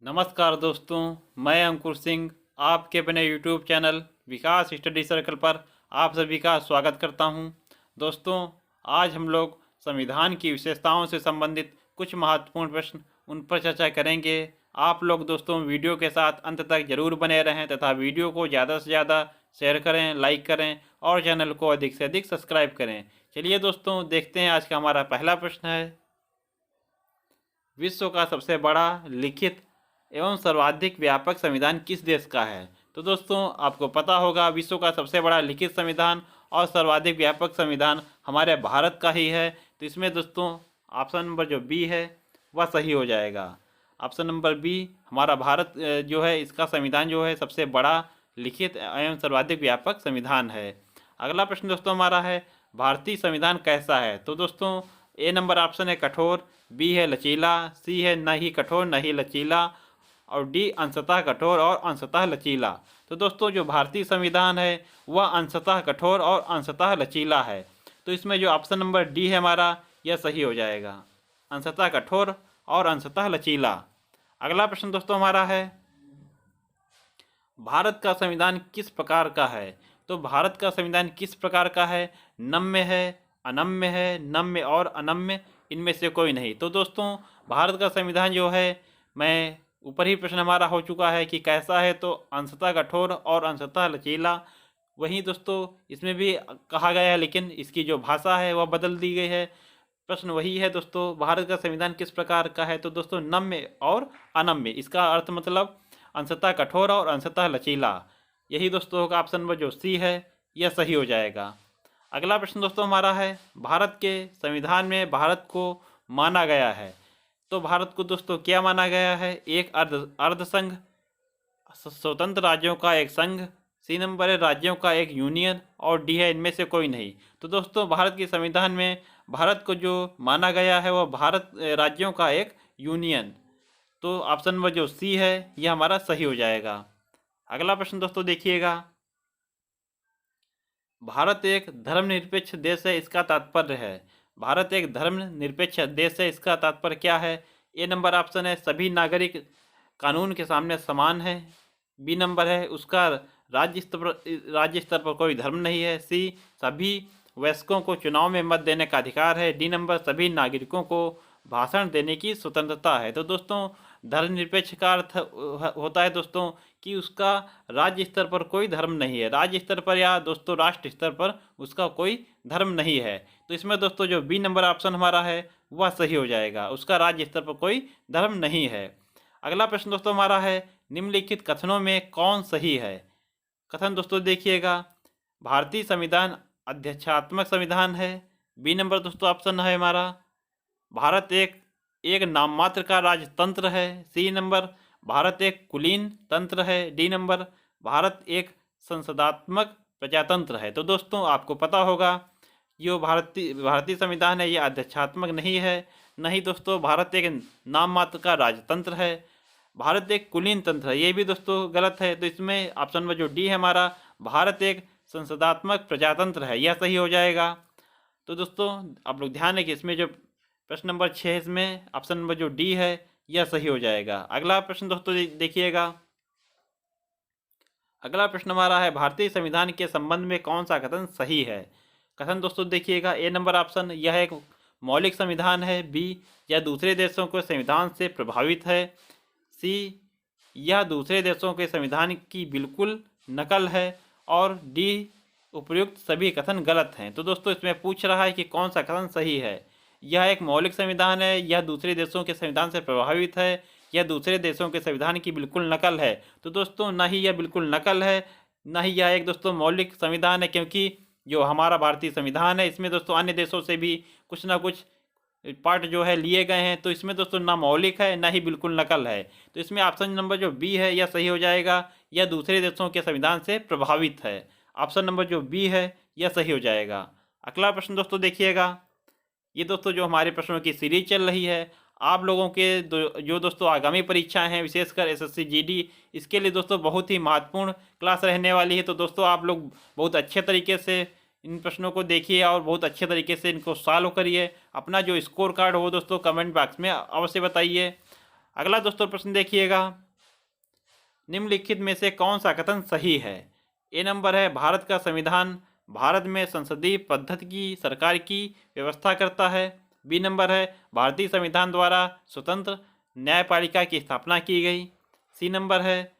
नमस्कार दोस्तों, मैं अंकुर सिंह आपके अपने यूट्यूब चैनल विकास स्टडी सर्कल पर आप सभी का स्वागत करता हूं। दोस्तों, आज हम लोग संविधान की विशेषताओं से संबंधित कुछ महत्वपूर्ण प्रश्न उन पर चर्चा करेंगे। आप लोग दोस्तों वीडियो के साथ अंत तक जरूर बने रहें तथा वीडियो को ज़्यादा से ज़्यादा शेयर करें, लाइक करें और चैनल को अधिक से अधिक सब्सक्राइब करें। चलिए दोस्तों, देखते हैं आज का हमारा पहला प्रश्न है, विश्व का सबसे बड़ा लिखित एवं सर्वाधिक व्यापक संविधान किस देश का है? तो दोस्तों, आपको पता होगा विश्व का सबसे बड़ा लिखित संविधान और सर्वाधिक व्यापक संविधान हमारे भारत का ही है। तो इसमें दोस्तों ऑप्शन नंबर जो बी है वह सही हो जाएगा। ऑप्शन नंबर बी हमारा भारत जो है इसका संविधान जो है सबसे बड़ा लिखित एवं सर्वाधिक व्यापक संविधान है। अगला प्रश्न दोस्तों हमारा है, भारतीय संविधान कैसा है? तो दोस्तों ए नंबर ऑप्शन है कठोर, बी है लचीला, सी है न ही कठोर न ही लचीला और डी अंशतः कठोर और अंशतः लचीला। तो दोस्तों जो भारतीय संविधान है वह अंशतः कठोर और अंशतः लचीला है। तो इसमें जो ऑप्शन नंबर डी है हमारा यह सही हो जाएगा, अंशतः कठोर और अंशतः लचीला। अगला प्रश्न दोस्तों हमारा है, भारत का संविधान किस प्रकार का है? तो भारत का संविधान किस प्रकार का है? नम्य है, अनम्य है, नम्य और अनम्य, इनमें से कोई नहीं। तो दोस्तों भारत का संविधान जो है, मैं ऊपर ही प्रश्न हमारा हो चुका है कि कैसा है, तो अंशतः कठोर और अंशतः लचीला। वहीं दोस्तों इसमें भी कहा गया है, लेकिन इसकी जो भाषा है वह बदल दी गई है। प्रश्न वही है दोस्तों, भारत का संविधान किस प्रकार का है? तो दोस्तों नम्य और अनम्य, इसका अर्थ मतलब अंशतः कठोर और अंशतः लचीला। यही दोस्तों होगा ऑप्शन नंबर जो सी है, यह सही हो जाएगा। अगला प्रश्न दोस्तों हमारा है, भारत के संविधान में भारत को माना गया है। तो भारत को दोस्तों क्या माना गया है? एक अर्ध संघ, स्वतंत्र राज्यों का एक संघ, सी नंबर है राज्यों का एक यूनियन और डी है इनमें से कोई नहीं। तो दोस्तों भारत के संविधान में भारत को जो माना गया है वह भारत राज्यों का एक यूनियन। तो ऑप्शन नंबर जो सी है यह हमारा सही हो जाएगा। अगला प्रश्न दोस्तों देखिएगा, भारत एक धर्मनिरपेक्ष देश है, इसका तात्पर्य है। भारत एक धर्मनिरपेक्ष देश है, इसका तात्पर्य क्या है? ए नंबर ऑप्शन है सभी नागरिक कानून के सामने समान है, बी नंबर है उसका राज्य स्तर पर कोई धर्म नहीं है, सी सभी वयस्कों को चुनाव में मत देने का अधिकार है, डी नंबर सभी नागरिकों को भाषण देने की स्वतंत्रता है। तो दोस्तों धर्मनिरपेक्ष का अर्थ होता है दोस्तों कि उसका राज्य स्तर पर कोई धर्म नहीं है, राज्य स्तर पर या दोस्तों राष्ट्र स्तर पर उसका कोई धर्म नहीं है। तो इसमें दोस्तों जो बी नंबर ऑप्शन हमारा है वह सही हो जाएगा, उसका राज्य स्तर पर कोई धर्म नहीं है। अगला प्रश्न दोस्तों हमारा है, निम्नलिखित कथनों में कौन सही है? कथन दोस्तों देखिएगा, भारतीय संविधान अध्यक्षात्मक संविधान है, बी नंबर दोस्तों ऑप्शन है हमारा भारत एक एक नाम मात्र का राजतंत्र है, सी नंबर भारत एक कुलीन तंत्र है, डी नंबर भारत एक संसदात्मक प्रजातंत्र है। तो दोस्तों आपको पता होगा जो भारतीय संविधान है ये अध्यक्षात्मक नहीं है, नहीं दोस्तों भारत एक नाम मात्र का राजतंत्र है, भारत एक कुलीन तंत्र है, ये भी दोस्तों गलत है। तो इसमें ऑप्शन नंबर जो डी है हमारा भारत एक संसदात्मक प्रजातंत्र है, यह सही हो जाएगा। तो दोस्तों आप लोग ध्यान रखिए, इसमें जो प्रश्न नंबर 6 इसमें ऑप्शन नंबर जो डी है यह सही हो जाएगा। अगला प्रश्न दोस्तों देखिएगा, अगला प्रश्न हमारा है, भारतीय संविधान के संबंध में कौन सा कथन सही है? कथन दोस्तों देखिएगा, ए नंबर ऑप्शन यह एक मौलिक संविधान है, बी यह दूसरे देशों के संविधान से प्रभावित है, सी यह दूसरे देशों के संविधान की बिल्कुल नकल है और डी उपयुक्त सभी कथन गलत हैं। तो दोस्तों इसमें पूछ रहा है कि कौन सा कथन सही है। यह एक मौलिक संविधान है, यह दूसरे देशों के संविधान से प्रभावित है, यह दूसरे देशों के संविधान की बिल्कुल नकल है। तो दोस्तों ना ही यह बिल्कुल नकल है, ना ही यह एक दोस्तों मौलिक संविधान है, क्योंकि जो हमारा भारतीय संविधान है इसमें दोस्तों अन्य देशों से भी कुछ ना कुछ पार्ट जो है लिए गए हैं। तो इसमें दोस्तों ना मौलिक है ना ही बिल्कुल नकल है। तो इसमें ऑप्शन नंबर जो बी है यह सही हो जाएगा, यह दूसरे देशों के संविधान से प्रभावित है। ऑप्शन नंबर जो बी है यह सही हो जाएगा। अगला प्रश्न दोस्तों देखिएगा, ये दोस्तों जो हमारे प्रश्नों की सीरीज चल रही है, आप लोगों के जो दोस्तों आगामी परीक्षाएं हैं विशेषकर एसएससी जीडी, इसके लिए दोस्तों बहुत ही महत्वपूर्ण क्लास रहने वाली है। तो दोस्तों आप लोग बहुत अच्छे तरीके से इन प्रश्नों को देखिए और बहुत अच्छे तरीके से इनको सॉल्व करिए। अपना जो स्कोर कार्ड हो दोस्तों कमेंट बॉक्स में अवश्य बताइए। अगला दोस्तों प्रश्न देखिएगा, निम्नलिखित में से कौन सा कथन सही है? ए नंबर है, भारत का संविधान भारत में संसदीय पद्धति की सरकार की व्यवस्था करता है। बी नंबर है, भारतीय संविधान द्वारा स्वतंत्र न्यायपालिका की स्थापना की गई। सी नंबर है,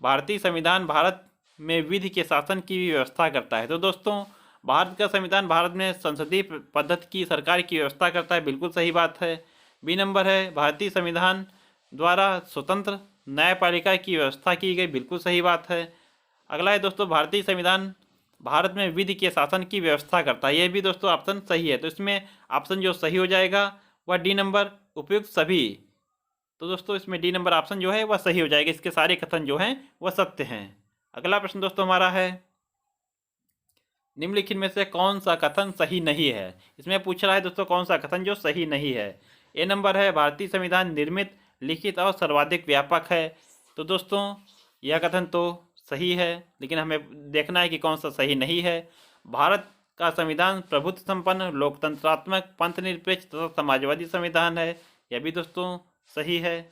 भारतीय संविधान भारत में विधि के शासन की व्यवस्था करता है। तो दोस्तों भारत का संविधान भारत में संसदीय पद्धति की सरकार की व्यवस्था करता है, बिल्कुल सही बात है। बी नंबर है, भारतीय संविधान द्वारा स्वतंत्र न्यायपालिका की व्यवस्था की गई, बिल्कुल सही बात है। अगला है दोस्तों, भारतीय संविधान भारत में विधि के शासन की व्यवस्था करता है, यह भी दोस्तों ऑप्शन सही है। तो इसमें ऑप्शन जो सही हो जाएगा वह डी नंबर, उपयुक्त सभी। तो दोस्तों इसमें डी नंबर ऑप्शन जो है वह सही हो जाएगा, इसके सारे कथन जो हैं वह सत्य हैं। अगला प्रश्न दोस्तों हमारा है, निम्नलिखित में से कौन सा कथन सही नहीं है? इसमें पूछ रहा है दोस्तों कौन सा कथन जो सही नहीं है। ए नंबर है, भारतीय संविधान निर्मित, लिखित और सर्वाधिक व्यापक है। तो दोस्तों यह कथन तो सही है, लेकिन हमें देखना है कि कौन सा सही नहीं है। भारत का संविधान प्रभुत्व संपन्न, लोकतंत्रात्मक, पंथनिरपेक्ष तथा समाजवादी संविधान है, यह भी दोस्तों सही है।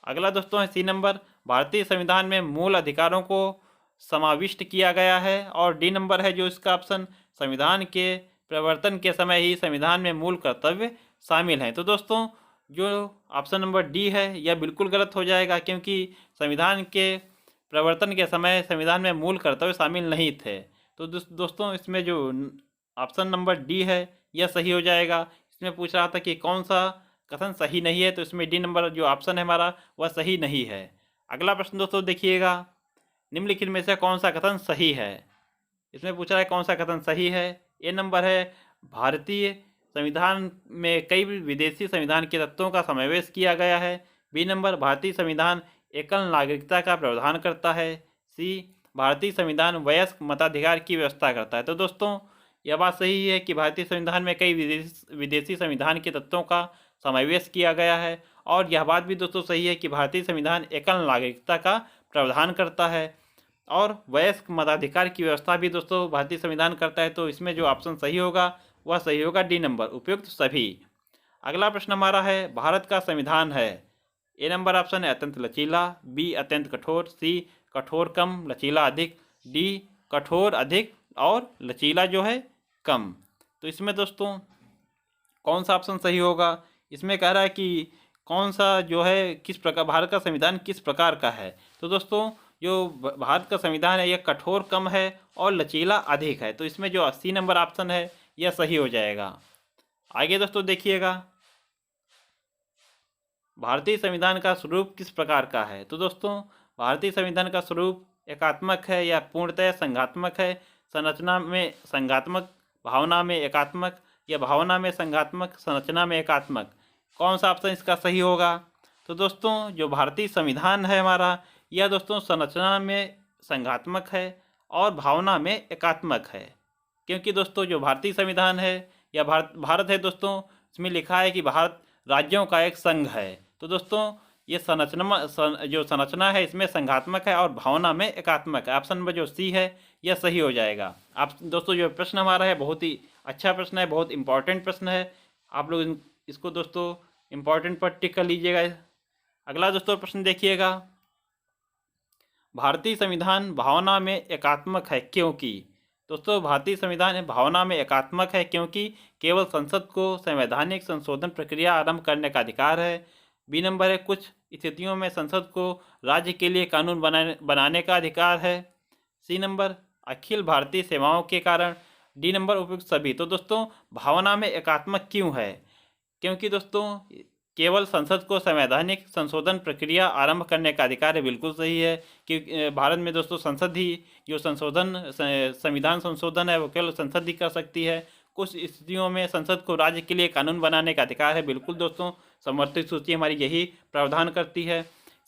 अगला दोस्तों है सी नंबर, भारतीय संविधान में मूल अधिकारों को समाविष्ट किया गया है। और डी नंबर है जो इसका ऑप्शन, संविधान के प्रवर्तन के समय ही संविधान में मूल कर्तव्य शामिल हैं। तो दोस्तों जो ऑप्शन नंबर डी है यह बिल्कुल गलत हो जाएगा, क्योंकि संविधान के प्रवर्तन के समय संविधान में मूल कर्तव्य शामिल नहीं थे। तो दोस्तों इसमें जो ऑप्शन नंबर डी है यह सही हो जाएगा। इसमें पूछ रहा था कि कौन सा कथन सही नहीं है, तो इसमें डी नंबर जो ऑप्शन है हमारा वह सही नहीं है। अगला प्रश्न दोस्तों देखिएगा, निम्नलिखित में से कौन सा कथन सही है? इसमें पूछ रहा है कौन सा कथन सही है। ए नंबर है, भारतीय संविधान में कई विदेशी संविधान के तत्वों का समावेश किया गया है। बी नंबर, भारतीय संविधान एकल नागरिकता का प्रावधान करता है। सी, भारतीय संविधान वयस्क मताधिकार की व्यवस्था करता है। तो दोस्तों यह बात सही है कि भारतीय संविधान में कई विदेशी संविधान के तत्वों का समावेश किया गया है, और यह बात भी दोस्तों सही है कि भारतीय संविधान एकल नागरिकता का प्रावधान करता है और वयस्क मताधिकार की व्यवस्था भी दोस्तों भारतीय संविधान करता है। तो इसमें जो ऑप्शन सही होगा वह सही होगा डी नंबर, उपयुक्त सभी। अगला प्रश्न हमारा है, भारत का संविधान है, ए नंबर ऑप्शन है अत्यंत लचीला, बी अत्यंत कठोर, सी कठोर कम लचीला अधिक, डी कठोर अधिक और लचीला जो है कम। तो इसमें दोस्तों कौन सा ऑप्शन सही होगा? इसमें कह रहा है कि कौन सा जो है किस प्रकार भारत का संविधान किस प्रकार का है। तो दोस्तों जो भारत का संविधान है यह कठोर कम है और लचीला अधिक है। तो इसमें जो 80 नंबर ऑप्शन है यह सही हो जाएगा। आगे दोस्तों देखिएगा, भारतीय संविधान का स्वरूप किस प्रकार का है। तो दोस्तों भारतीय संविधान का स्वरूप एकात्मक है या पूर्णतः संघात्मक है। संरचना में संघात्मक, भावना में एकात्मक या भावना में संघात्मक, संरचना में एकात्मक। कौन सा ऑप्शन इसका सही होगा? तो दोस्तों जो भारतीय संविधान है हमारा यह दोस्तों संरचना में संघात्मक है और भावना में एकात्मक है, क्योंकि दोस्तों जो भारतीय संविधान है या भारत है दोस्तों, इसमें लिखा है कि भारत राज्यों का एक संघ है। तो दोस्तों ये जो संरचना है इसमें संघात्मक है और भावना में एकात्मक है। ऑप्शन नंबर जो सी है यह सही हो जाएगा। आप दोस्तों जो प्रश्न हमारा है बहुत ही अच्छा प्रश्न है, बहुत इंपॉर्टेंट प्रश्न है। आप लोग इसको दोस्तों इम्पॉर्टेंट पर टिक कर लीजिएगा। अगला दोस्तों प्रश्न देखिएगा, भारतीय संविधान भावना में एकात्मक है क्योंकि। दोस्तों भारतीय संविधान भावना में एकात्मक है क्योंकि केवल संसद को संवैधानिक संशोधन प्रक्रिया आरंभ करने का अधिकार है। बी नंबर है, कुछ स्थितियों में संसद को राज्य के लिए कानून बनाने का अधिकार है। सी नंबर, अखिल भारतीय सेवाओं के कारण। डी नंबर, उपयुक्त सभी। तो दोस्तों भावना में एकात्मक क्यों है? क्योंकि दोस्तों केवल संसद को संवैधानिक संशोधन प्रक्रिया आरंभ करने का अधिकार है, बिल्कुल सही है कि भारत में दोस्तों संसद ही जो संविधान संशोधन है वो केवल संसद ही कर सकती है। कुछ स्थितियों में संसद को राज्य के लिए कानून बनाने का अधिकार है, बिल्कुल दोस्तों समर्थित सूची हमारी यही प्रावधान करती है।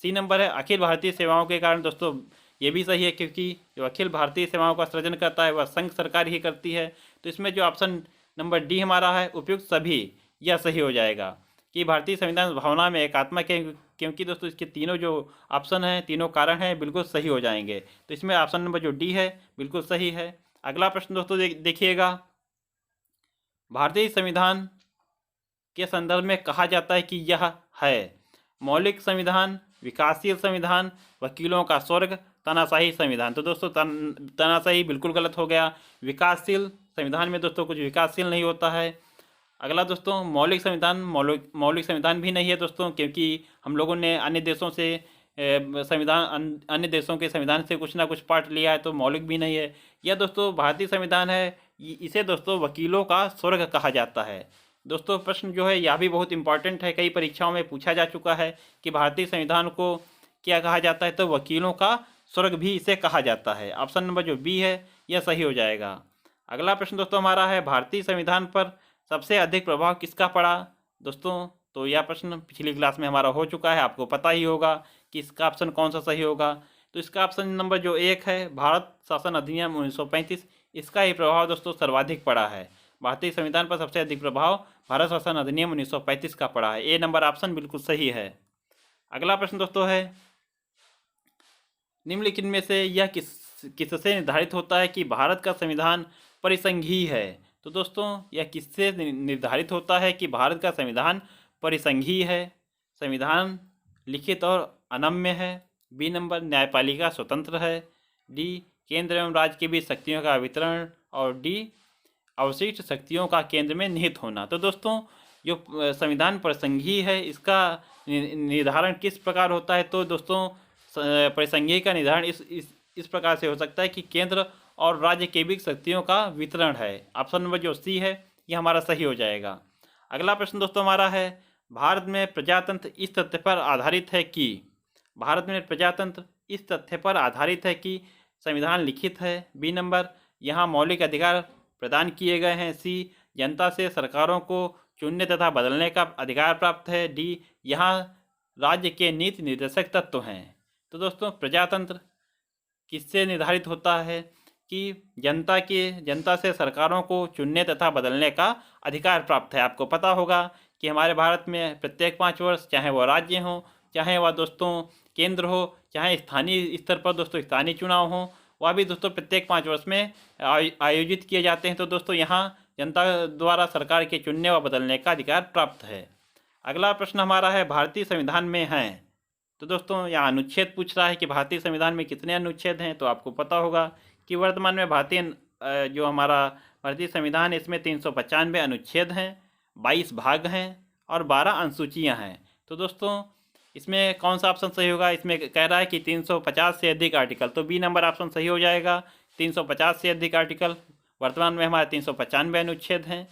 सी नंबर है, अखिल भारतीय सेवाओं के कारण। दोस्तों ये भी सही है क्योंकि जो अखिल भारतीय सेवाओं का सृजन करता है वह संघ सरकार ही करती है। तो इसमें जो ऑप्शन नंबर डी हमारा है उपयुक्त सभी, यह सही हो जाएगा कि भारतीय संविधान भावना में एकात्मक है, क्योंकि दोस्तों इसके तीनों जो ऑप्शन हैं, तीनों कारण हैं, बिल्कुल सही हो जाएंगे। तो इसमें ऑप्शन नंबर जो डी है बिल्कुल सही है। अगला प्रश्न दोस्तों देखिएगा, भारतीय संविधान के संदर्भ में कहा जाता है कि यह है। मौलिक संविधान, विकासशील संविधान, वकीलों का स्वर्ग, तानाशाही संविधान। तो दोस्तों तानाशाही बिल्कुल गलत हो गया। विकासशील संविधान में दोस्तों कुछ विकासशील नहीं होता है। अगला दोस्तों मौलिक संविधान, मौलिक संविधान भी नहीं है दोस्तों, क्योंकि हम लोगों ने अन्य देशों से अन्य देशों के संविधान से कुछ ना कुछ पार्ट लिया है, तो मौलिक भी नहीं है। यह दोस्तों भारतीय संविधान है, इसे दोस्तों वकीलों का स्वर्ग कहा जाता है। दोस्तों प्रश्न जो है यह भी बहुत इंपॉर्टेंट है, कई परीक्षाओं में पूछा जा चुका है कि भारतीय संविधान को क्या कहा जाता है, तो वकीलों का स्वर्ग भी इसे कहा जाता है। ऑप्शन नंबर जो बी है यह सही हो जाएगा। अगला प्रश्न दोस्तों हमारा है, भारतीय संविधान पर सबसे अधिक प्रभाव किसका पड़ा। दोस्तों तो यह प्रश्न पिछली क्लास में हमारा हो चुका है, आपको पता ही होगा कि इसका ऑप्शन कौन सा सही होगा। तो इसका ऑप्शन नंबर जो 1 है, भारत शासन अधिनियम 1935, इसका ही प्रभाव दोस्तों सर्वाधिक पड़ा है। भारतीय संविधान पर सबसे अधिक प्रभाव भारत शासन अधिनियम 1935 का पड़ा है। ए नंबर ऑप्शन बिल्कुल सही है। अगला प्रश्न दोस्तों है, निम्नलिखित में से यह किससे निर्धारित होता है कि भारत का संविधान परिसंघीय है। तो दोस्तों यह किससे निर्धारित होता है कि भारत का संविधान परिसंघीय है। संविधान लिखित और अनम्य है। बी नंबर न्यायपालिका स्वतंत्र है। डी केंद्र एवं राज्य के बीच शक्तियों का वितरण, और डी अवशिष्ट शक्तियों का केंद्र में निहित होना। तो दोस्तों जो संविधान परिसंघीय है इसका निर्धारण किस प्रकार होता है, तो दोस्तों परिसंघीय का निर्धारण इस प्रकार से हो सकता है कि केंद्र और राज्य के बीच शक्तियों का वितरण है। ऑप्शन नंबर जो सी है ये हमारा सही हो जाएगा। अगला प्रश्न दोस्तों हमारा है, भारत में प्रजातंत्र इस तथ्य पर आधारित है कि, भारत में प्रजातंत्र इस तथ्य पर आधारित है कि संविधान लिखित है। बी नंबर यहाँ मौलिक अधिकार प्रदान किए गए हैं। सी जनता से सरकारों को चुनने तथा बदलने का अधिकार प्राप्त है। डी यहाँ राज्य के नीति निर्देशक तत्व हैं। तो दोस्तों प्रजातंत्र किससे निर्धारित होता है कि जनता से सरकारों को चुनने तथा बदलने का अधिकार प्राप्त है। आपको पता होगा कि हमारे भारत में प्रत्येक 5 वर्ष, चाहे वह राज्य हो, चाहे वह दोस्तों केंद्र हो, चाहे स्थानीय स्तर पर दोस्तों स्थानीय चुनाव हो, वह भी दोस्तों प्रत्येक 5 वर्ष में आयोजित किए जाते हैं। तो दोस्तों यहाँ जनता द्वारा सरकार के चुनने व बदलने का अधिकार प्राप्त है। अगला प्रश्न हमारा है, भारतीय संविधान में हैं। तो दोस्तों यहाँ अनुच्छेद पूछ रहा है कि भारतीय संविधान में कितने अनुच्छेद हैं। तो आपको पता होगा कि वर्तमान में जो हमारा भारतीय संविधान है इसमें 395 अनुच्छेद हैं, 22 भाग हैं और 12 अनुसूचियाँ हैं। तो दोस्तों इसमें कौन सा ऑप्शन सही होगा, इसमें कह रहा है कि 350 से अधिक आर्टिकल, तो बी नंबर ऑप्शन सही हो जाएगा। 350 से अधिक आर्टिकल, वर्तमान में हमारे 395 अनुच्छेद हैं।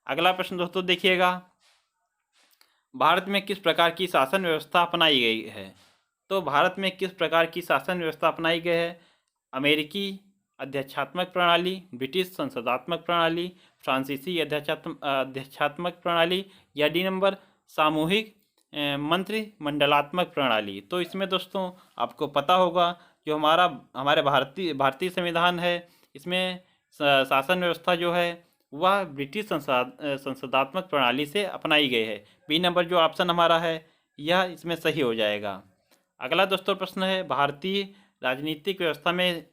अगला प्रश्न दोस्तों देखिएगा, भारत में किस प्रकार की शासन व्यवस्था अपनाई गई है। तो भारत में किस प्रकार की शासन व्यवस्था अपनाई गई है, अमेरिकी अध्यक्षात्मक प्रणाली, ब्रिटिश संसदात्मक प्रणाली, फ्रांसीसी अध्यक्षात्मक प्रणाली, या डी नंबर सामूहिक मंत्रिमंडलात्मक प्रणाली। तो इसमें दोस्तों आपको पता होगा जो हमारे भारतीय संविधान है इसमें शासन व्यवस्था जो है वह ब्रिटिश संसदात्मक प्रणाली से अपनाई गई है। बी नंबर जो ऑप्शन हमारा है यह इसमें सही हो जाएगा। अगला दोस्तों प्रश्न है, भारतीय राजनीतिक व्यवस्था में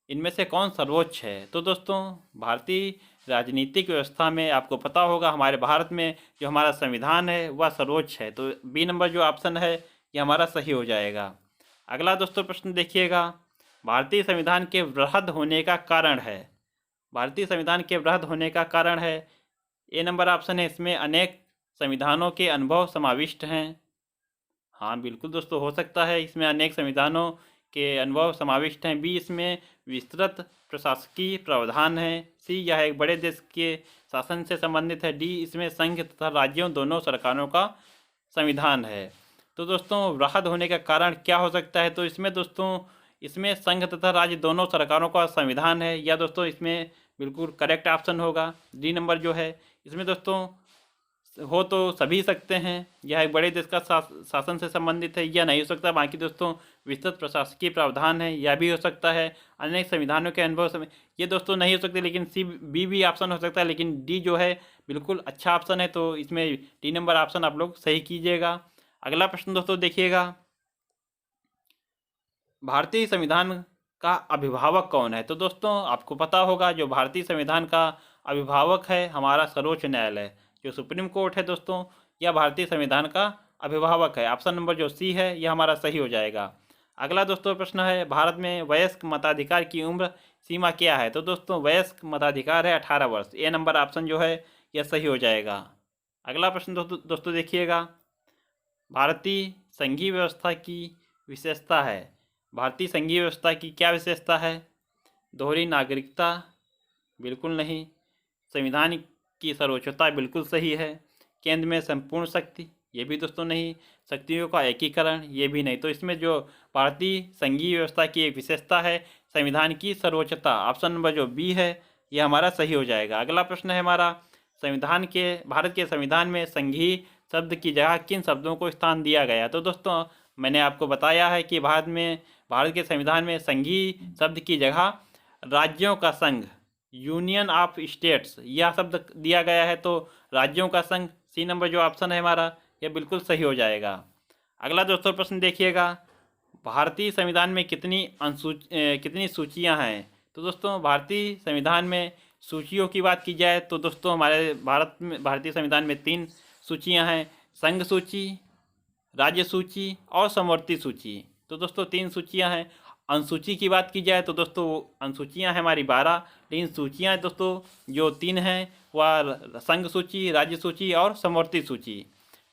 इनमें से कौन सर्वोच्च है। तो दोस्तों भारतीय राजनीतिक व्यवस्था में आपको पता होगा हमारे भारत में जो हमारा संविधान है वह सर्वोच्च है। तो बी नंबर जो ऑप्शन है ये हमारा सही हो जाएगा। अगला दोस्तों प्रश्न देखिएगा, भारतीय संविधान के वृहद होने का कारण है। भारतीय संविधान के वृहद होने का कारण है, ए नंबर ऑप्शन है, इसमें अनेक संविधानों के अनुभव समाविष्ट हैं। हाँ बिल्कुल दोस्तों हो सकता है इसमें अनेक संविधानों के अनुभव समाविष्ट हैं। बी इसमें विस्तृत प्रशासकीय प्रावधान है। सी यह एक बड़े देश के शासन से संबंधित है। डी इसमें संघ तथा राज्यों दोनों सरकारों का संविधान है। तो दोस्तों वृहद होने का कारण क्या हो सकता है, तो इसमें दोस्तों इसमें संघ तथा राज्य दोनों सरकारों का संविधान है, या दोस्तों इसमें बिल्कुल करेक्ट ऑप्शन होगा डी नंबर जो है। इसमें दोस्तों हो तो सभी सकते हैं, यह एक बड़े देश का शासन से संबंधित है, यह नहीं हो सकता। बाकी दोस्तों विस्तृत प्रशासकीय प्रावधान है, यह भी हो सकता है। अनेक संविधानों के अनुभव ये दोस्तों नहीं हो सकते, लेकिन सी बी भी ऑप्शन हो सकता है, लेकिन डी जो है बिल्कुल अच्छा ऑप्शन है। तो इसमें डी नंबर ऑप्शन आप लोग सही कीजिएगा। अगला प्रश्न दोस्तों देखिएगा, भारतीय संविधान का अभिभावक कौन है। तो दोस्तों आपको पता होगा जो भारतीय संविधान का अभिभावक है हमारा सर्वोच्च न्यायालय, जो सुप्रीम कोर्ट है दोस्तों, यह भारतीय संविधान का अभिभावक है। ऑप्शन नंबर जो सी है यह हमारा सही हो जाएगा। अगला दोस्तों प्रश्न है, भारत में वयस्क मताधिकार की उम्र सीमा क्या है? तो दोस्तों वयस्क मताधिकार है 18 वर्ष। ए नंबर ऑप्शन जो है यह सही हो जाएगा। अगला प्रश्न दोस्तों देखिएगा, भारतीय संघीय व्यवस्था की विशेषता है। भारतीय संघीय व्यवस्था की क्या विशेषता है? दोहरी नागरिकता, बिल्कुल नहीं। संविधान की सर्वोच्चता, बिल्कुल सही है। केंद्र में संपूर्ण शक्ति, ये भी दोस्तों नहीं। शक्तियों का एकीकरण, ये भी नहीं। तो इसमें जो भारतीय संघीय व्यवस्था की एक विशेषता है संविधान की सर्वोच्चता, ऑप्शन नंबर जो बी है यह हमारा सही हो जाएगा। अगला प्रश्न है हमारा, भारत के संविधान में संघीय शब्द की जगह किन शब्दों को स्थान दिया गया? तो दोस्तों मैंने आपको बताया है कि भारत के संविधान में संघीय शब्द की जगह राज्यों का संघ, यूनियन ऑफ स्टेट्स, यह शब्द दिया गया है। तो राज्यों का संघ, सी नंबर जो ऑप्शन है हमारा यह बिल्कुल सही हो जाएगा। अगला दोस्तों प्रश्न देखिएगा, भारतीय संविधान में कितनी सूचियां हैं? तो दोस्तों भारतीय संविधान में सूचियों की बात की जाए तो दोस्तों हमारे भारतीय संविधान में 3 सूचियां हैं, संघ सूची, राज्य सूची और समवर्ती सूची। तो दोस्तों 3 सूचियां हैं। अनुसूची की बात की जाए तो दोस्तों अनुसूचियां हैं हमारी 12, लेकिन सूचियां दोस्तों जो 3 हैं वह संघ सूची, राज्य सूची और समवर्ती सूची।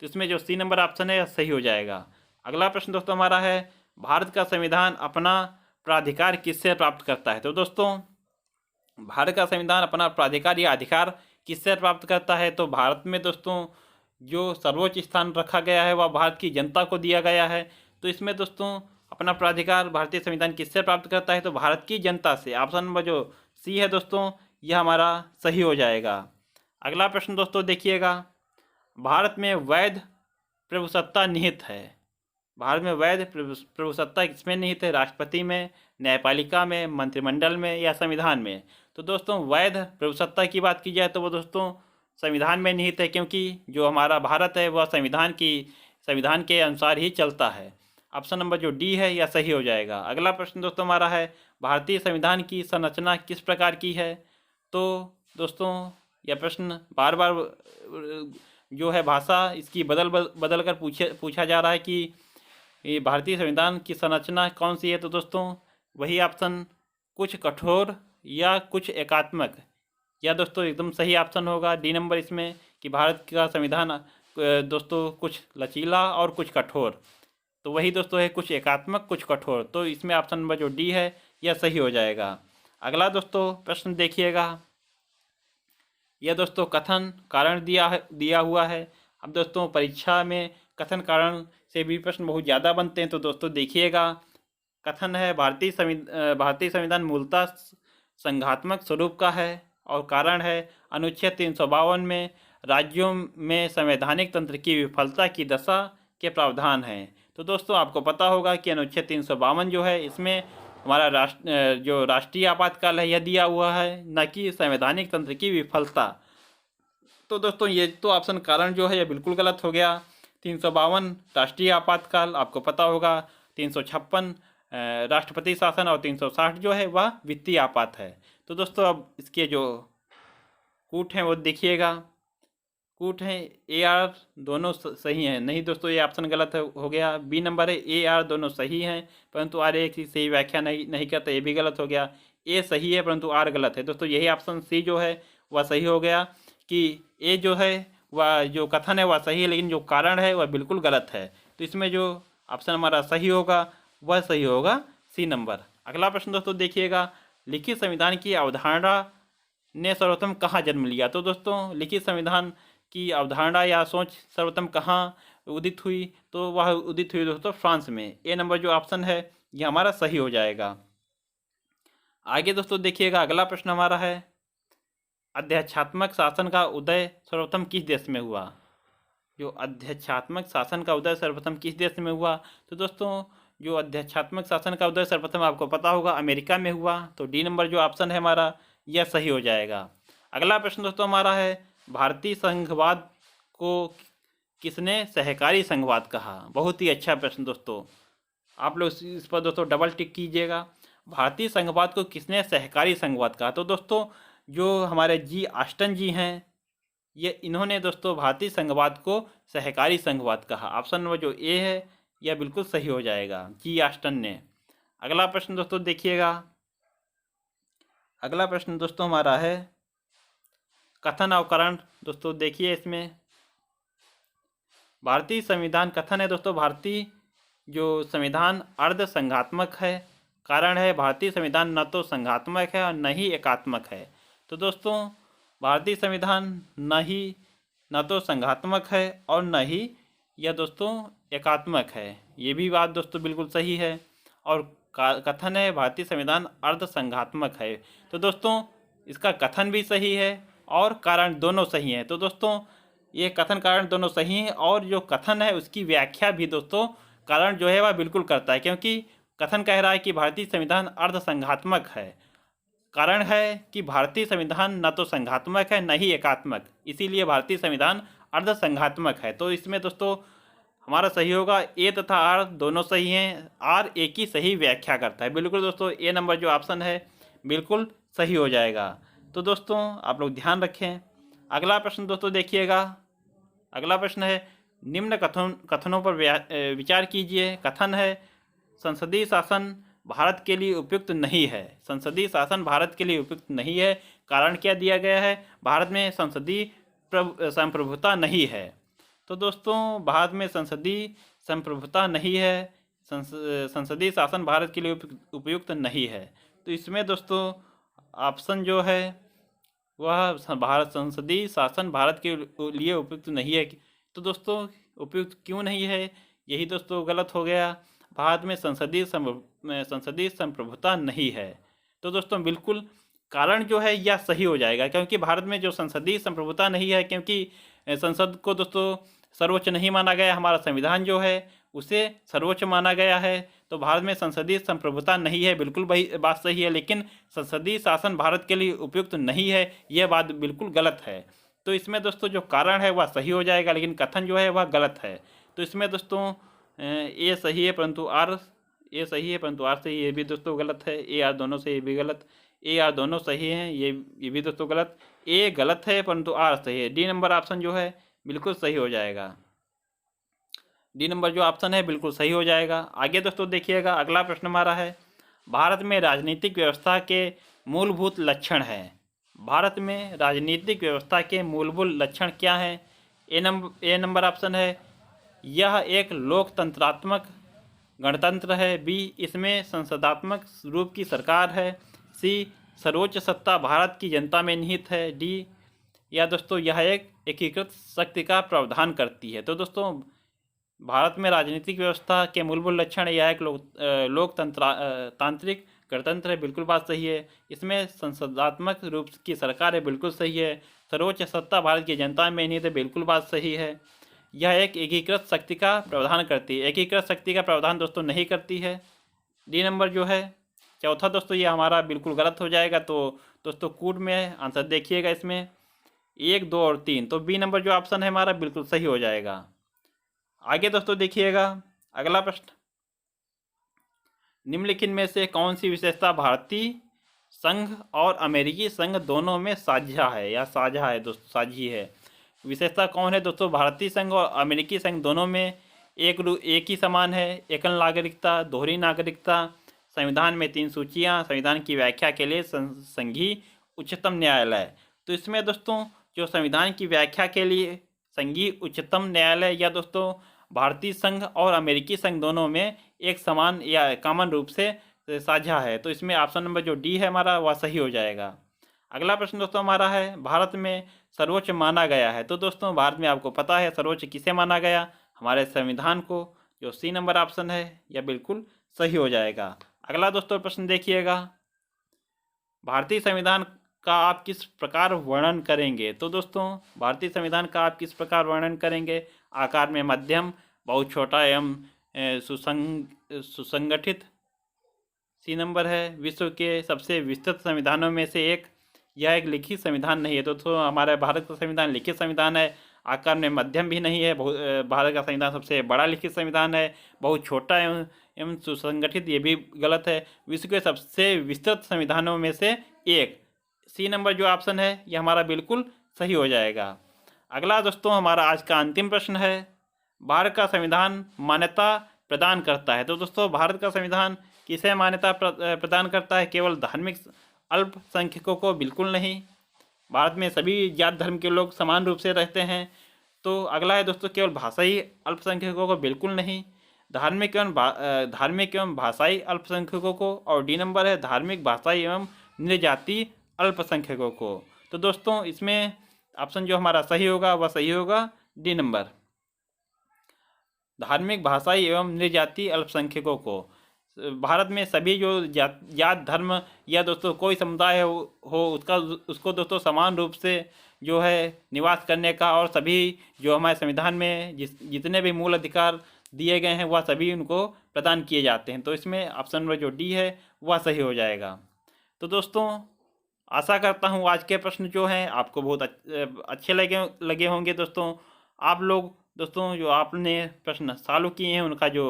तो इसमें जो सी नंबर ऑप्शन है सही हो जाएगा। अगला प्रश्न दोस्तों हमारा है, भारत का संविधान अपना प्राधिकार किससे प्राप्त करता है? तो दोस्तों भारत का संविधान अपना प्राधिकार या अधिकार किससे प्राप्त करता है? तो भारत में दोस्तों जो सर्वोच्च स्थान रखा गया है वह भारत की जनता को दिया गया है। तो इसमें दोस्तों अपना प्राधिकार भारतीय संविधान किससे प्राप्त करता है? तो भारत की जनता से। ऑप्शन नंबर जो सी है दोस्तों यह हमारा सही हो जाएगा। अगला प्रश्न दोस्तों देखिएगा, भारत में वैध प्रभुसत्ता निहित है। भारत में वैध प्रभुसत्ता किसमें निहित है? राष्ट्रपति में, न्यायपालिका में, मंत्रिमंडल में या संविधान में? तो दोस्तों वैध प्रभुसत्ता की बात की जाए तो वो दोस्तों संविधान में निहित है, क्योंकि जो हमारा भारत है वह संविधान के अनुसार ही चलता है। ऑप्शन नंबर जो डी है यह सही हो जाएगा। अगला प्रश्न दोस्तों हमारा है, भारतीय संविधान की संरचना किस प्रकार की है? तो दोस्तों यह प्रश्न बार बार जो है भाषा इसकी बदल कर पूछा जा रहा है कि ये भारतीय संविधान की संरचना कौन सी है? तो दोस्तों वही ऑप्शन कुछ कठोर या कुछ एकात्मक, या दोस्तों एकदम सही ऑप्शन होगा डी नंबर इसमें, कि भारत का संविधान दोस्तों कुछ लचीला और कुछ कठोर। तो वही दोस्तों है कुछ एकात्मक कुछ कठोर। तो इसमें ऑप्शन नंबर जो डी है यह सही हो जाएगा। अगला दोस्तों प्रश्न देखिएगा, यह दोस्तों कथन कारण दिया हुआ है। अब दोस्तों परीक्षा में कथन कारण से भी प्रश्न बहुत ज़्यादा बनते हैं। तो दोस्तों देखिएगा, कथन है भारतीय संविधान मूलतः संघात्मक स्वरूप का है, और कारण है अनुच्छेद 352 में राज्यों में संवैधानिक तंत्र की विफलता की दशा के प्रावधान हैं। तो दोस्तों आपको पता होगा कि अनुच्छेद 352 जो है इसमें हमारा जो राष्ट्रीय आपातकाल है यह दिया हुआ है, न कि संवैधानिक तंत्र की विफलता। तो दोस्तों ये तो ऑप्शन कारण जो है यह बिल्कुल गलत हो गया। 352 राष्ट्रीय आपातकाल आपको पता होगा, 356 राष्ट्रपति शासन और 360 जो है वह वित्तीय आपात है। तो दोस्तों अब इसके जो कूट हैं वो देखिएगा, कूट हैं ए आर दोनों सही हैं। नहीं दोस्तों ये ऑप्शन गलत हो गया। बी नंबर है ए आर दोनों सही हैं परंतु आर एक ही सही व्याख्या नहीं करता, ये भी गलत हो गया। ए सही है परंतु आर गलत है। दोस्तों यही ऑप्शन सी जो है वह सही हो गया कि ए जो है वह जो कथन है वह सही है, लेकिन जो कारण है वह बिल्कुल गलत है। तो इसमें जो ऑप्शन हमारा सही होगा वह सही होगा सी नंबर। अगला प्रश्न दोस्तों देखिएगा, लिखित संविधान की अवधारणा ने सर्वप्रथम कहाँ जन्म लिया? तो दोस्तों लिखित संविधान की अवधारणा या सोच सर्वप्रथम कहाँ उदित हुई? तो वह उदित हुई दोस्तों फ्रांस में। ए नंबर जो ऑप्शन है यह हमारा सही हो जाएगा। आगे दोस्तों देखिएगा, अगला प्रश्न हमारा है, अध्यक्षात्मक शासन का उदय सर्वप्रथम किस देश में हुआ? जो अध्यक्षात्मक शासन का उदय सर्वप्रथम किस देश में हुआ? तो दोस्तों जो अध्यक्षात्मक शासन का उदय सर्वप्रथम आपको पता होगा अमेरिका में हुआ। तो डी नंबर जो ऑप्शन है हमारा यह सही हो जाएगा। अगला प्रश्न दोस्तों हमारा है, भारतीय संघवाद को किसने सहकारी संघवाद कहा? बहुत ही अच्छा प्रश्न दोस्तों, आप लोग इस पर दोस्तों डबल टिक कीजिएगा। भारतीय संघवाद को किसने सहकारी संघवाद कहा? तो दोस्तों जो हमारे जी ऑस्टन जी हैं ये इन्होंने दोस्तों भारतीय संघवाद को सहकारी संघवाद कहा। ऑप्शन नंबर जो ए है यह बिल्कुल सही हो जाएगा, जी ऑस्टन ने। अगला प्रश्न दोस्तों देखिएगा, अगला प्रश्न दोस्तों हमारा है कथन और कारण। दोस्तों देखिए इसमें भारतीय संविधान कथन है दोस्तों, भारतीय जो संविधान अर्ध संघात्मक है। कारण है भारतीय संविधान न तो संघात्मक है और न ही एकात्मक है। तो दोस्तों भारतीय संविधान न तो संघात्मक है और न ही यह दोस्तों एकात्मक है, ये भी बात दोस्तों बिल्कुल सही है। और कथन है भारतीय संविधान अर्ध संघात्मक है। तो दोस्तों इसका कथन भी सही है और कारण दोनों सही हैं। तो दोस्तों ये कथन कारण दोनों सही हैं और जो कथन है उसकी व्याख्या भी दोस्तों कारण जो है वह बिल्कुल करता है, क्योंकि कथन कह रहा है कि भारतीय संविधान अर्ध संघात्मक है, कारण है कि भारतीय संविधान न तो संघात्मक है न ही एकात्मक, इसीलिए भारतीय संविधान अर्ध संघात्मक है। तो इसमें दोस्तों हमारा सही होगा ए तथा आर दोनों सही हैं, आर ए की सही व्याख्या करता है। बिल्कुल दोस्तों ए नंबर जो ऑप्शन है बिल्कुल सही हो जाएगा। तो दोस्तों आप लोग ध्यान रखें। अगला प्रश्न दोस्तों देखिएगा, अगला प्रश्न है निम्न कथनों पर विचार कीजिए। कथन है संसदीय शासन भारत के लिए उपयुक्त नहीं है। संसदीय शासन भारत के लिए उपयुक्त नहीं है, कारण क्या दिया गया है, भारत में संसदीय संप्रभुता नहीं है। तो दोस्तों भारत में संसदीय संप्रभुता नहीं है, संसदीय शासन भारत के लिए उपयुक्त नहीं है। तो इसमें दोस्तों ऑप्शन जो है वह भारत संसदीय शासन भारत के लिए उपयुक्त नहीं है। तो दोस्तों उपयुक्त क्यों नहीं है, यही दोस्तों गलत हो गया। भारत में संसदीय संप्रभुता नहीं है। तो दोस्तों बिल्कुल कारण जो है यह सही हो जाएगा, क्योंकि भारत में जो संसदीय संप्रभुता नहीं है, क्योंकि संसद को दोस्तों सर्वोच्च नहीं माना गया, हमारा संविधान जो है उसे सर्वोच्च माना गया है। तो भारत में संसदीय संप्रभुता नहीं है, बिल्कुल वही बात सही है, लेकिन संसदीय शासन भारत के लिए उपयुक्त नहीं है, यह बात बिल्कुल गलत है। तो इसमें दोस्तों जो कारण है वह सही हो जाएगा, लेकिन कथन जो है वह गलत है। तो इसमें दोस्तों ए सही है परंतु आर ए सही है परंतु आर सही, ये भी दोस्तों गलत है। ए आर दोनों से ये भी गलत, ए आर दोनों सही हैं, ये भी दोस्तों गलत। ए गलत है परंतु आर सही है। डी नंबर ऑप्शन जो है बिल्कुल सही हो जाएगा, डी नंबर जो ऑप्शन है बिल्कुल सही हो जाएगा। आगे दोस्तों देखिएगा, अगला प्रश्न हमारा है भारत में राजनीतिक व्यवस्था के मूलभूत लक्षण है। भारत में राजनीतिक व्यवस्था के मूलभूत लक्षण क्या हैं? ए नंबर ऑप्शन है यह एक लोकतंत्रात्मक गणतंत्र है। बी इसमें संसदात्मक रूप की सरकार है। सी सर्वोच्च सत्ता भारत की जनता में निहित है। डी या दोस्तों यह एक एकीकृत शक्ति का प्रावधान करती है। तो दोस्तों भारत में राजनीतिक व्यवस्था के मूलभूत लक्षण यह एक तांत्रिक गणतंत्र है, बिल्कुल बात सही है। इसमें संसदात्मक रूप की सरकार है, बिल्कुल सही है। सर्वोच्च सत्ता भारत की जनता में निहित है, बिल्कुल बात सही है। यह एक एकीकृत शक्ति का प्रावधान करती है, एकीकृत शक्ति का प्रावधान दोस्तों नहीं करती है। डी नंबर जो है चौथा दोस्तों ये हमारा बिल्कुल गलत हो जाएगा। तो दोस्तों कूट में आंसर देखिएगा, इसमें 1, 2 और 3, तो बी नंबर जो ऑप्शन है हमारा बिल्कुल सही हो जाएगा। आगे दोस्तों देखिएगा, अगला प्रश्न निम्नलिखित में से कौन सी विशेषता भारतीय संघ और अमेरिकी संघ दोनों में साझा है या साझा है दोस्तों, साझी है। विशेषता कौन है दोस्तों? भारतीय संघ और अमेरिकी संघ दोनों में एक ही समान है, एकल नागरिकता, दोहरी नागरिकता, संविधान में 3 सूचियाँ, संविधान की व्याख्या के लिए संघीय उच्चतम न्यायालय। तो इसमें दोस्तों जो संविधान की व्याख्या के लिए संघीय उच्चतम न्यायालय या दोस्तों भारतीय संघ और अमेरिकी संघ दोनों में एक समान या कॉमन रूप से साझा है। तो इसमें ऑप्शन नंबर जो डी है हमारा वह सही हो जाएगा। अगला प्रश्न दोस्तों हमारा है भारत में सर्वोच्च माना गया है। तो दोस्तों भारत में आपको पता है सर्वोच्च किसे माना गया, हमारे संविधान को, जो सी नंबर ऑप्शन है यह बिल्कुल सही हो जाएगा। अगला दोस्तों प्रश्न देखिएगा, भारतीय संविधान का आप किस प्रकार वर्णन करेंगे? तो दोस्तों भारतीय संविधान का आप किस प्रकार वर्णन करेंगे? आकार में मध्यम, बहुत छोटा एवं सुसंगठित। सी नंबर है विश्व के सबसे विस्तृत संविधानों में से एक। यह एक लिखित संविधान नहीं है दोस्तों, हमारे भारत का संविधान लिखित संविधान है। आकार में मध्यम भी नहीं है, भारत का संविधान सबसे बड़ा लिखित संविधान है। बहुत छोटा एवं सुसंगठित, ये भी गलत है। विश्व के सबसे विस्तृत संविधानों में से एक। सी नंबर जो ऑप्शन है ये हमारा बिल्कुल सही हो जाएगा। अगला दोस्तों हमारा आज का अंतिम प्रश्न है, भारत का संविधान मान्यता प्रदान करता है। तो दोस्तों भारत का संविधान किसे मान्यता प्रदान करता है? केवल धार्मिक अल्पसंख्यकों को बिल्कुल नहीं। भारत में सभी जात धर्म के लोग समान रूप से रहते हैं। तो अगला है दोस्तों, केवल भाषाई अल्पसंख्यकों को बिल्कुल नहीं। धार्मिक एवं भाषाई अल्पसंख्यकों को। और डी नंबर है धार्मिक, भाषाई एवं नृजाति अल्पसंख्यकों को। तो दोस्तों इसमें ऑप्शन जो हमारा सही होगा वह सही होगा डी नंबर, धार्मिक, भाषाई एवं नृजाति अल्पसंख्यकों को। भारत में सभी जो जात धर्म या दोस्तों कोई समुदाय हो उसको दोस्तों समान रूप से जो है निवास करने का, और सभी जो हमारे संविधान में जितने भी मूल अधिकार दिए गए हैं वह सभी उनको प्रदान किए जाते हैं। तो इसमें ऑप्शन नंबर जो डी है वह सही हो जाएगा। तो दोस्तों आशा करता हूँ आज के प्रश्न जो हैं आपको बहुत अच्छे लगे होंगे। दोस्तों आप लोग दोस्तों जो आपने प्रश्न सॉल्व किए हैं उनका जो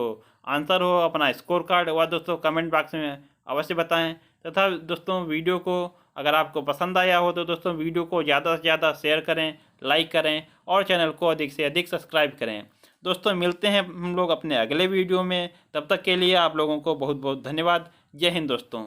आंसर हो, अपना स्कोर कार्ड वह दोस्तों कमेंट बॉक्स में अवश्य बताएं। तथा दोस्तों वीडियो को अगर आपको पसंद आया हो तो दोस्तों वीडियो को ज़्यादा से ज़्यादा शेयर करें, लाइक करें और चैनल को अधिक से अधिक सब्सक्राइब करें। दोस्तों मिलते हैं हम लोग अपने अगले वीडियो में, तब तक के लिए आप लोगों को बहुत बहुत धन्यवाद। जय हिंद दोस्तों।